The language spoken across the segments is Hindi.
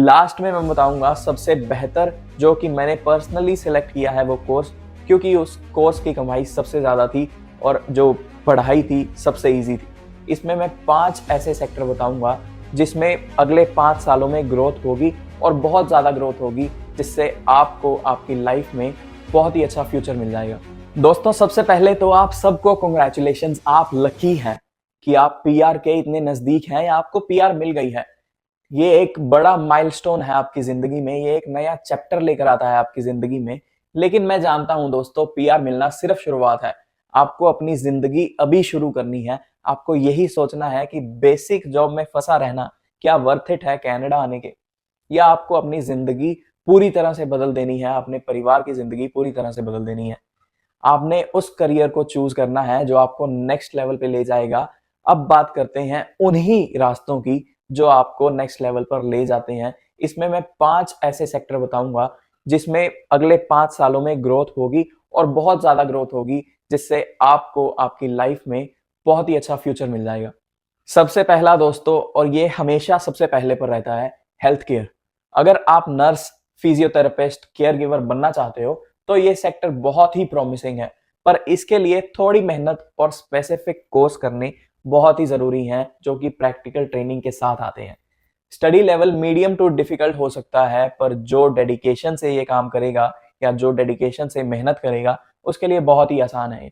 लास्ट में मैं बताऊंगा सबसे बेहतर जो कि मैंने पर्सनली सिलेक्ट किया है वो कोर्स, क्योंकि उस कोर्स की कमाई सबसे ज़्यादा थी और जो पढ़ाई थी सबसे इजी थी। इसमें मैं 5 ऐसे सेक्टर बताऊंगा जिसमें अगले 5 सालों में ग्रोथ होगी और बहुत ज़्यादा ग्रोथ होगी, जिससे आपको आपकी लाइफ में बहुत ही अच्छा फ्यूचर मिल जाएगा। दोस्तों, सबसे पहले तो आप सबको कांग्रेचुलेशंस, आप लकी हैं कि आप पीआर के इतने नज़दीक हैं या आपको पीआर मिल गई है। ये एक बड़ा माइलस्टोन है आपकी जिंदगी में, ये एक नया चैप्टर लेकर आता है आपकी जिंदगी में। लेकिन मैं जानता हूं दोस्तों, पीआर मिलना सिर्फ शुरुआत है। आपको अपनी जिंदगी अभी शुरू करनी है। आपको यही सोचना है कि बेसिक जॉब में फंसा रहना क्या वर्थ इट है कनाडा आने के, या आपको अपनी जिंदगी पूरी तरह से बदल देनी है, अपने परिवार की जिंदगी पूरी तरह से बदल देनी है। आपने उस करियर को चूज करना है जो आपको नेक्स्ट लेवल पे ले जाएगा। अब बात करते हैं उन्हीं रास्तों की जो आपको नेक्स्ट लेवल पर ले जाते हैं। इसमें मैं 5 ऐसे सेक्टर बताऊंगा जिसमें अगले 5 सालों में ग्रोथ होगी और बहुत ज्यादा ग्रोथ होगी, जिससे आपको आपकी लाइफ में बहुत ही अच्छा फ्यूचर मिल जाएगा। सबसे पहला दोस्तों, और ये हमेशा सबसे पहले पर रहता है, हेल्थ केयर। अगर आप नर्स, फिजियोथेरेपिस्ट, केयर गिवर बनना चाहते हो तो ये सेक्टर बहुत ही प्रॉमिसिंग है, पर इसके लिए थोड़ी मेहनत और स्पेसिफिक कोर्स करने बहुत ही जरूरी हैं, जो कि प्रैक्टिकल ट्रेनिंग के साथ आते हैं। Study level medium to difficult हो सकता है, पर जो डेडिकेशन से ये काम करेगा या जो डेडिकेशन से मेहनत करेगा उसके लिए बहुत ही आसान है।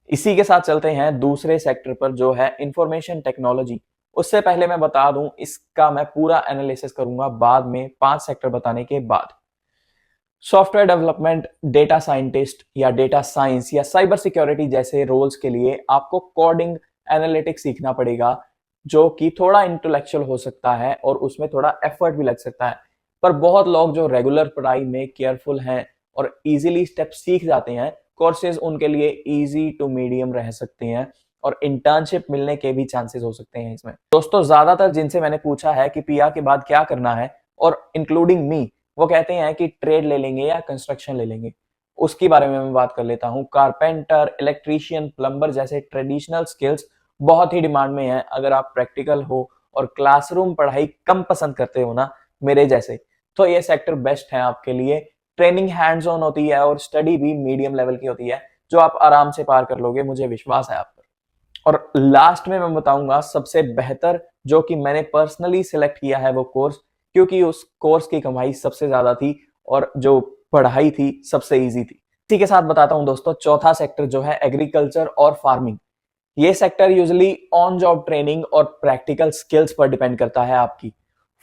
इसी के साथ चलते हैं दूसरे सेक्टर पर, जो है इंफॉर्मेशन टेक्नोलॉजी। उससे पहले मैं बता दूं, इसका मैं पूरा एनालिसिस करूंगा बाद में 5 सेक्टर बताने के बाद। सॉफ्टवेयर डेवलपमेंट, डेटा साइंटिस्ट या डेटा साइंस या साइबर सिक्योरिटी जैसे रोल्स के लिए आपको कोडिंग, एनालिटिक्स सीखना पड़ेगा, जो कि थोड़ा इंटेलेक्चुअल हो सकता है और उसमें थोड़ा एफर्ट भी लग सकता है। पर बहुत लोग जो रेगुलर पढ़ाई में केयरफुल हैं और इजीली स्टेप सीख जाते हैं, कोर्सेज उनके लिए इजी टू मीडियम रह सकते हैं और इंटर्नशिप मिलने के भी चांसेस हो सकते हैं इसमें। दोस्तों, ज्यादातर जिनसे मैंने पूछा है कि पीआर के बाद क्या करना है, और इंक्लूडिंग मी, वो कहते हैं कि ट्रेड ले लेंगे या कंस्ट्रक्शन ले लेंगे। उसके बारे में मैं बात कर लेता हूँ। कारपेंटर, इलेक्ट्रीशियन, प्लम्बर जैसे ट्रेडिशनल स्किल्स बहुत ही डिमांड में है। अगर आप प्रैक्टिकल हो और क्लासरूम पढ़ाई कम पसंद करते हो ना, मेरे जैसे, तो ये सेक्टर बेस्ट है आपके लिए। ट्रेनिंग हैंड्स ऑन होती है और स्टडी भी मीडियम लेवल की होती है, जो आप आराम से पार कर लोगे, मुझे विश्वास है आप पर। और लास्ट में मैं बताऊंगा सबसे बेहतर जो कि मैंने पर्सनली सिलेक्ट किया है वो कोर्स, क्योंकि उस कोर्स की कमाई सबसे ज्यादा थी और जो पढ़ाई थी सबसे इजी थी। इसी के साथ बताता हूं दोस्तों, चौथा सेक्टर जो है एग्रीकल्चर और फार्मिंग। ये sector usually on job training और प्रैक्टिकल स्किल्स पर डिपेंड करता है आपकी।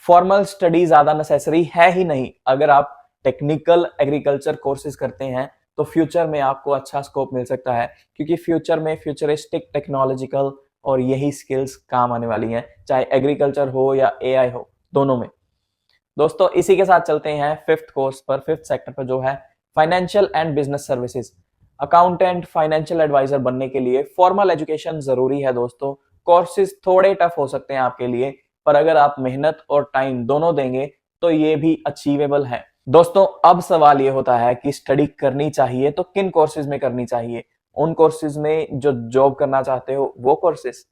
फॉर्मल स्टडी ज्यादा नेसेसरी है ही नहीं। अगर आप टेक्निकल एग्रीकल्चर कोर्सेज करते हैं तो फ्यूचर में आपको अच्छा स्कोप मिल सकता है, क्योंकि फ्यूचर में फ्यूचरिस्टिक टेक्नोलॉजिकल और यही स्किल्स काम आने वाली हैं, चाहे एग्रीकल्चर हो या एआई हो, दोनों में। दोस्तों, इसी के साथ चलते हैं फिफ्थ कोर्स पर, फिफ्थ सेक्टर पर, जो है financial and business services. Accountant, financial adviser बनने के लिए फॉर्मल एजुकेशन जरूरी है दोस्तों। कोर्सेज थोड़े टफ हो सकते हैं आपके लिए, पर अगर आप मेहनत और टाइम दोनों देंगे तो ये भी अचीवेबल है। दोस्तों, अब सवाल ये होता है कि स्टडी करनी चाहिए तो किन कोर्सेज में करनी चाहिए। उन कोर्सेज में जो जॉब करना चाहते हो वो कोर्सेज।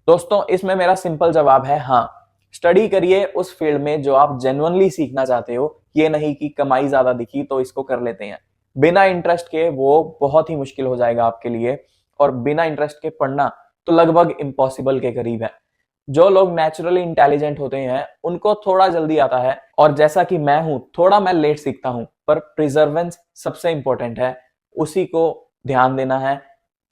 दोस्तों, इसमें मेरा सिंपल जवाब है हाँ। स्टडी करिए उस फील्ड में जो आप जेन्युइनली सीखना चाहते हो। ये नहीं कि कमाई ज्यादा दिखी तो इसको कर लेते हैं। बिना इंटरेस्ट के वो बहुत ही मुश्किल हो जाएगा आपके लिए, और बिना इंटरेस्ट के पढ़ना तो लगभग इम्पॉसिबल के करीब है। जो लोग नेचुरली इंटेलिजेंट होते हैं उनको थोड़ा जल्दी आता है, और जैसा कि मैं हूं, थोड़ा मैं लेट सीखता हूं, पर प्रिजर्वेंस सबसे इंपॉर्टेंट है। उसी को ध्यान देना है,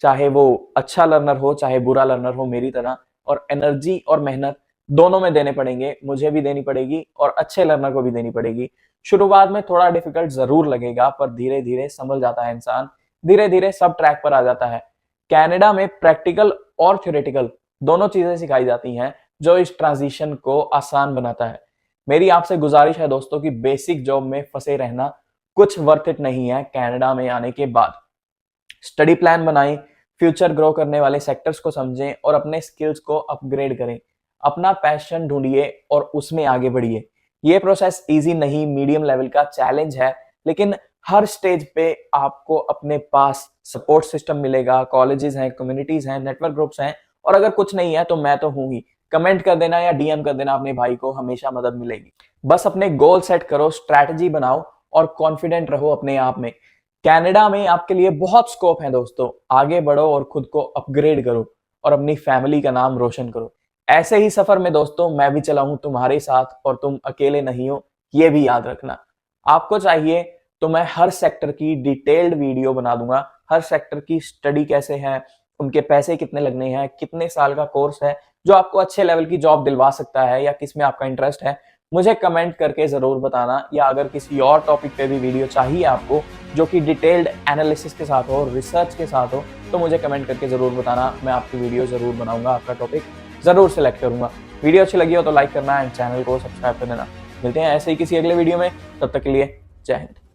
चाहे वो अच्छा लर्नर हो चाहे बुरा लर्नर हो मेरी तरह। और एनर्जी और मेहनत दोनों में देने पड़ेंगे, मुझे भी देनी पड़ेगी और अच्छे लर्नर को भी देनी पड़ेगी। शुरुआत में थोड़ा डिफिकल्ट जरूर लगेगा, पर धीरे धीरे संभल जाता है इंसान, धीरे धीरे सब ट्रैक पर आ जाता है। कनाडा में प्रैक्टिकल और थ्योरेटिकल दोनों चीजें सिखाई जाती हैं, जो इस ट्रांजिशन को आसान बनाता है। मेरी आपसे गुजारिश है दोस्तों कि बेसिक जॉब में फंसे रहना कुछ वर्थ इट नहीं है कनाडा में आने के बाद। स्टडी प्लान बनाएं, फ्यूचर ग्रो करने वाले सेक्टर्स को समझें और अपने स्किल्स को अपग्रेड करें। अपना पैशन ढूंढिए और उसमें आगे बढ़िए। ये प्रोसेस इजी नहीं, मीडियम लेवल का चैलेंज है, लेकिन हर स्टेज पे आपको अपने पास सपोर्ट सिस्टम मिलेगा। कॉलेजेस हैं, कम्युनिटीज हैं, नेटवर्क ग्रुप्स हैं, और अगर कुछ नहीं है तो मैं तो हूं ही। कमेंट कर देना या डीएम कर देना अपने भाई को, हमेशा मदद मिलेगी। बस अपने गोल सेट करो, स्ट्रैटेजी बनाओ और कॉन्फिडेंट रहो अपने आप में। कनाडा में आपके लिए बहुत स्कोप है दोस्तों, आगे बढ़ो और खुद को अपग्रेड करो और अपनी फैमिली का नाम रोशन करो। ऐसे ही सफर में दोस्तों मैं भी चला हूं तुम्हारे साथ और तुम अकेले नहीं हो, ये भी याद रखना। आपको चाहिए तो मैं हर सेक्टर की डिटेल्ड वीडियो बना दूंगा, हर सेक्टर की स्टडी कैसे है, उनके पैसे कितने लगने हैं, कितने साल का कोर्स है जो आपको अच्छे लेवल की जॉब दिलवा सकता है या किस में आपका इंटरेस्ट है, मुझे कमेंट करके जरूर बताना। या अगर किसी और टॉपिक पे भी वीडियो चाहिए आपको जो कि डिटेल्ड एनालिसिस के साथ हो, रिसर्च के साथ हो, तो मुझे कमेंट करके जरूर बताना। मैं आपकी वीडियो जरूर बनाऊंगा, आपका टॉपिक जरूर सिलेक्ट करूंगा। वीडियो अच्छी लगी हो तो लाइक करना एंड चैनल को सब्सक्राइब कर देना। मिलते हैं ऐसे ही किसी अगले वीडियो में, तब तक के लिए जय हिंद।